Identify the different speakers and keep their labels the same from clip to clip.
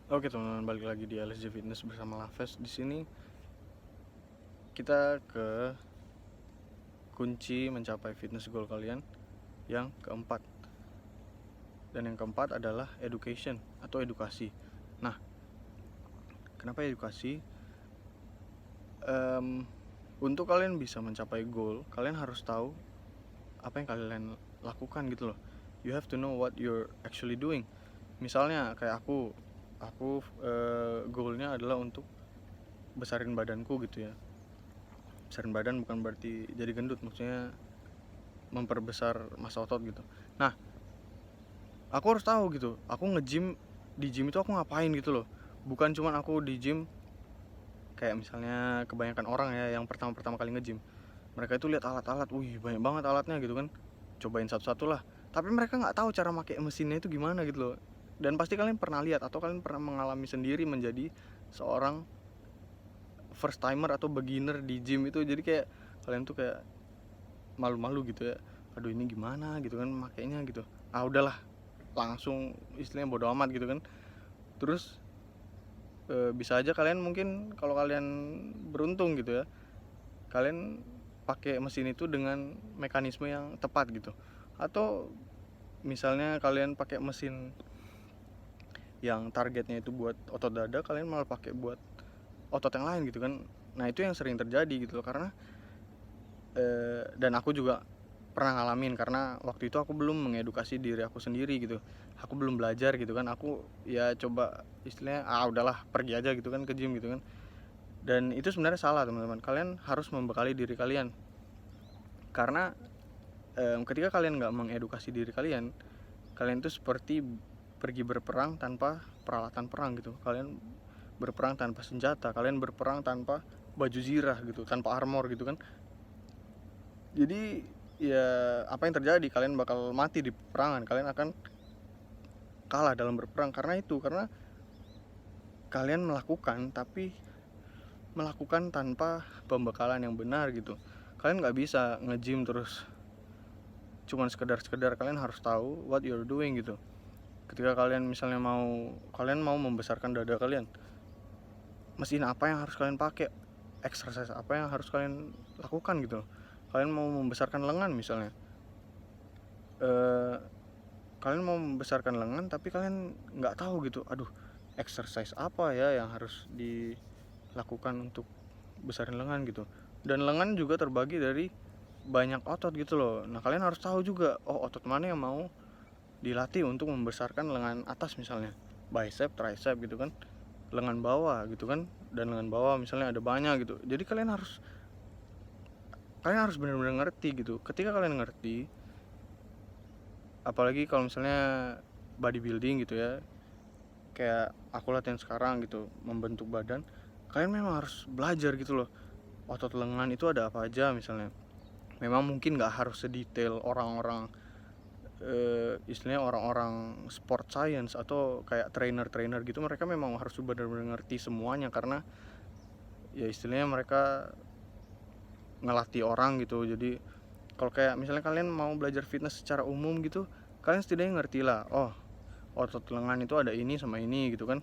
Speaker 1: Oke teman-teman, balik lagi di LSJ Fitness bersama Laves. Di sini kita ke kunci mencapai fitness goal kalian yang keempat. Dan yang keempat adalah education atau edukasi. Nah, kenapa edukasi? Untuk kalian bisa mencapai goal, kalian harus tahu apa yang kalian lakukan gitu loh. You have to know what you're actually doing. Misalnya kayak aku goalnya adalah untuk besarin badanku gitu ya. Besarin badan bukan berarti jadi gendut, maksudnya memperbesar massa otot gitu. Nah, aku harus tahu gitu, aku nge-gym, di gym itu aku ngapain gitu loh. Bukan cuman aku di gym kayak misalnya kebanyakan orang ya yang pertama kali nge-gym, mereka itu lihat alat-alat, wih banyak banget alatnya gitu kan, cobain satu-satu lah. Tapi mereka nggak tahu cara pakai mesinnya itu gimana gitu loh. Dan pasti kalian pernah lihat atau kalian pernah mengalami sendiri menjadi seorang first timer atau beginner di gym itu. Jadi kayak kalian tuh kayak malu-malu gitu ya, aduh ini gimana gitu kan makainya gitu. Ah udahlah, langsung istilahnya bodo amat gitu kan. Terus bisa aja kalian mungkin kalau kalian beruntung gitu ya, kalian pakai mesin itu dengan mekanisme yang tepat gitu. Atau misalnya kalian pakai mesin yang targetnya itu buat otot dada, kalian malah pakai buat otot yang lain gitu kan. Nah itu yang sering terjadi gitu loh. Karena dan aku juga pernah ngalamin, karena waktu itu aku belum mengedukasi diri aku sendiri gitu. Aku belum belajar gitu kan. Aku ya coba istilahnya udahlah pergi aja gitu kan ke gym gitu kan. Dan itu sebenarnya salah teman-teman. Kalian harus membekali diri kalian. Karena ketika kalian nggak mengedukasi diri kalian, kalian tuh seperti pergi berperang tanpa peralatan perang gitu. Kalian berperang tanpa senjata, kalian berperang tanpa baju zirah gitu, tanpa armor gitu kan. Jadi ya apa yang terjadi, kalian bakal mati di peperangan, kalian akan kalah dalam berperang. Karena kalian melakukan tanpa pembekalan yang benar gitu. Kalian nggak bisa nge-gym terus cuman sekedar kalian harus tahu what you're doing gitu. Ketika kalian misalnya kalian mau membesarkan dada kalian, mesin apa yang harus kalian pakai, exercise apa yang harus kalian lakukan gitu. Kalian mau membesarkan lengan misalnya, kalian mau membesarkan lengan tapi kalian nggak tahu gitu, aduh exercise apa ya yang harus dilakukan untuk besarin lengan gitu. Dan lengan juga terbagi dari banyak otot gitu loh. Nah kalian harus tahu juga, oh otot mana yang mau dilatih untuk membesarkan lengan atas, misalnya bicep, tricep gitu kan, lengan bawah gitu kan. Dan lengan bawah misalnya ada banyak gitu. Jadi kalian harus benar-benar ngerti gitu. Ketika kalian ngerti, apalagi kalau misalnya bodybuilding gitu ya, kayak aku latihan sekarang gitu, membentuk badan, kalian memang harus belajar gitu loh. Otot lengan itu ada apa aja misalnya. Memang mungkin nggak harus sedetail orang-orang istilahnya orang-orang sport science atau kayak trainer gitu. Mereka memang harus benar-benar ngerti semuanya, karena ya istilahnya mereka ngelatih orang gitu. Jadi kalau kayak misalnya kalian mau belajar fitness secara umum gitu, kalian setidaknya ngerti lah, oh otot lengan itu ada ini sama ini gitu kan.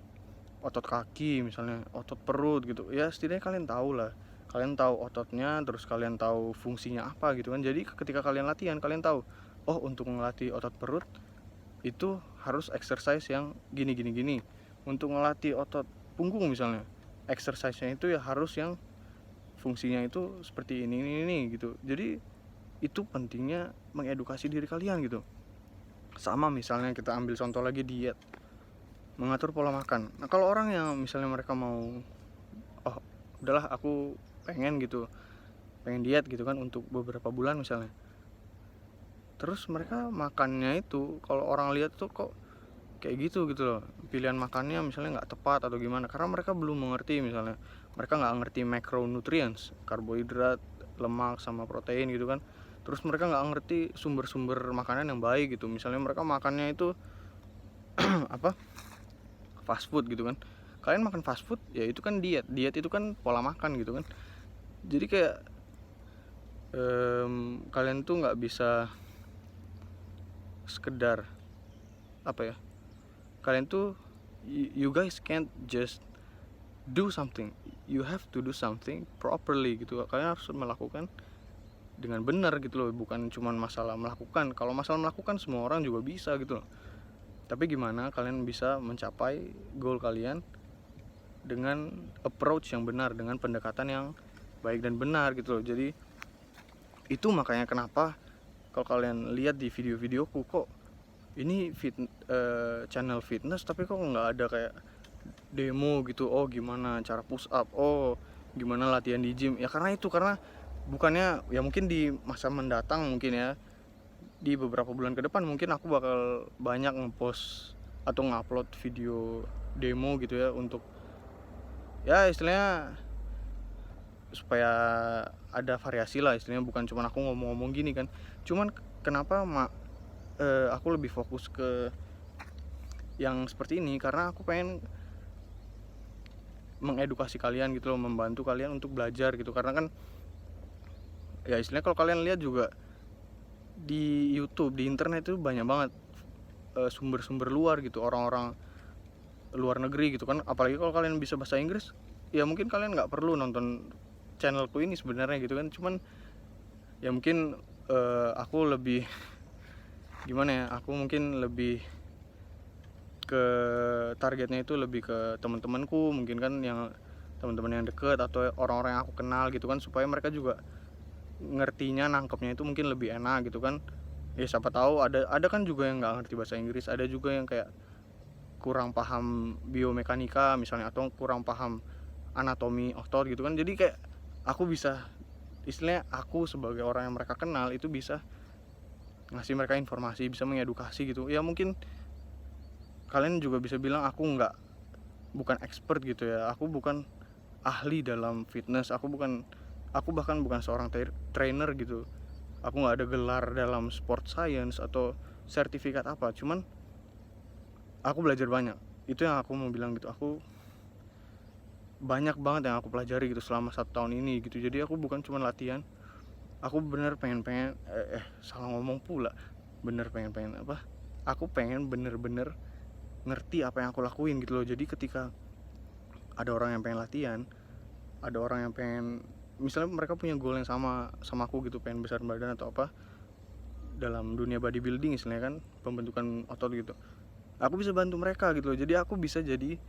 Speaker 1: Otot kaki misalnya, otot perut gitu ya, setidaknya kalian tahu lah. Kalian tahu ototnya, terus kalian tahu fungsinya apa gitu kan. Jadi ketika kalian latihan, kalian tahu, oh untuk melatih otot perut itu harus exercise yang gini. Untuk melatih otot punggung misalnya, exercise-nya itu ya harus yang fungsinya itu seperti ini gitu. Jadi itu pentingnya mengedukasi diri kalian gitu. Sama misalnya kita ambil contoh lagi diet, mengatur pola makan. Nah kalau orang yang misalnya mereka mau, oh udahlah aku pengen diet gitu kan untuk beberapa bulan misalnya, terus mereka makannya itu kalau orang lihat tuh kok kayak gitu loh, pilihan makannya misalnya nggak tepat atau gimana, karena mereka belum mengerti. Misalnya mereka nggak ngerti macronutrients, karbohidrat, lemak sama protein gitu kan. Terus mereka nggak ngerti sumber-sumber makanan yang baik gitu. Misalnya mereka makannya itu apa, fast food gitu kan. Kalian makan fast food ya itu kan diet itu kan pola makan gitu kan. Jadi kayak kalian tuh nggak bisa sekedar apa ya, kalian tuh you guys can't just do something, you have to do something properly gitu. Kalian harus melakukan dengan benar gitu loh, bukan cuman masalah melakukan. Kalau masalah melakukan semua orang juga bisa gitu loh, tapi gimana kalian bisa mencapai goal kalian dengan approach yang benar, dengan pendekatan yang baik dan benar gitu loh. Jadi itu makanya kenapa kalau kalian lihat di video-videoku, kok ini channel fitness tapi kok nggak ada kayak demo gitu, oh gimana cara push up, oh gimana latihan di gym. Ya karena bukannya, ya mungkin di masa mendatang mungkin ya, di beberapa bulan ke depan mungkin aku bakal banyak ngepost atau ngupload video demo gitu ya, untuk ya istilahnya supaya ada variasi lah istilahnya, bukan cuma aku ngomong-ngomong gini kan. Cuman kenapa aku lebih fokus ke yang seperti ini karena aku pengen mengedukasi kalian gitu loh, membantu kalian untuk belajar gitu. Karena kan ya istilahnya kalau kalian lihat juga di YouTube, di internet itu banyak banget sumber-sumber luar gitu, orang-orang luar negeri gitu kan. Apalagi kalau kalian bisa bahasa Inggris, ya mungkin kalian nggak perlu nonton channelku ini sebenarnya gitu kan. Cuman ya mungkin aku lebih gimana ya, aku mungkin lebih ke targetnya itu lebih ke teman-temanku mungkin kan, yang teman-teman yang deket atau orang-orang yang aku kenal gitu kan, supaya mereka juga ngertinya, nangkepnya itu mungkin lebih enak gitu kan. Ya siapa tahu ada kan juga yang nggak ngerti bahasa Inggris, ada juga yang kayak kurang paham biomekanika misalnya, atau kurang paham anatomi otot gitu kan. Jadi kayak aku bisa, istilahnya aku sebagai orang yang mereka kenal itu bisa ngasih mereka informasi, bisa mengedukasi gitu. Ya mungkin kalian juga bisa bilang aku bukan expert gitu ya, aku bukan ahli dalam fitness, aku bahkan bukan seorang trainer gitu, aku nggak ada gelar dalam sport science atau sertifikat apa. Cuman aku belajar banyak, itu yang aku mau bilang gitu. Aku banyak banget yang aku pelajari gitu selama 1 tahun ini gitu. Jadi aku bukan cuma latihan, aku bener pengen salah ngomong pula, aku pengen bener-bener ngerti apa yang aku lakuin gitu loh. Jadi ketika ada orang yang pengen latihan, ada orang yang pengen, misalnya mereka punya goal yang sama aku gitu, pengen besar badan atau apa dalam dunia bodybuilding istilahnya kan, pembentukan otot gitu, aku bisa bantu mereka gitu loh. Jadi aku bisa jadi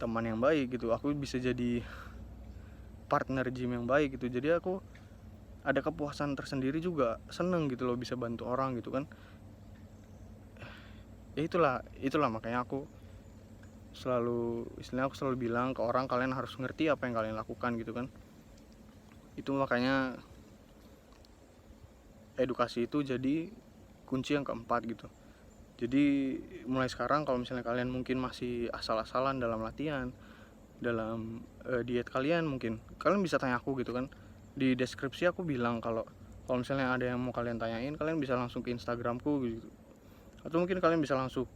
Speaker 1: teman yang baik gitu, aku bisa jadi partner gym yang baik gitu. Jadi aku ada kepuasan tersendiri juga, seneng gitu loh bisa bantu orang gitu kan. Ya itulah makanya aku selalu bilang ke orang, kalian harus ngerti apa yang kalian lakukan gitu kan. Itu makanya edukasi itu jadi kunci yang keempat gitu. Jadi mulai sekarang kalau misalnya kalian mungkin masih asal-asalan dalam latihan, dalam diet kalian, mungkin kalian bisa tanya aku gitu kan. Di deskripsi aku bilang kalau misalnya ada yang mau kalian tanyain, kalian bisa langsung ke Instagramku gitu. Atau mungkin kalian bisa langsung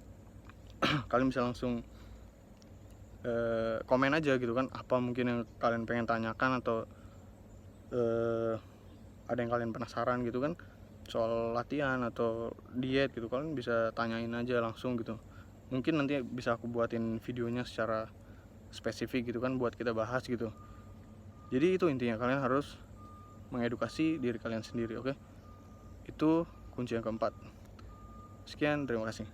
Speaker 1: komen aja gitu kan, apa mungkin yang kalian pengen tanyakan, atau ada yang kalian penasaran gitu kan soal latihan atau diet gitu, kalian bisa tanyain aja langsung gitu. Mungkin nanti bisa aku buatin videonya secara spesifik gitu kan, buat kita bahas gitu. Jadi itu intinya, kalian harus mengedukasi diri kalian sendiri, oke? Itu kunci yang keempat. Sekian, terima kasih.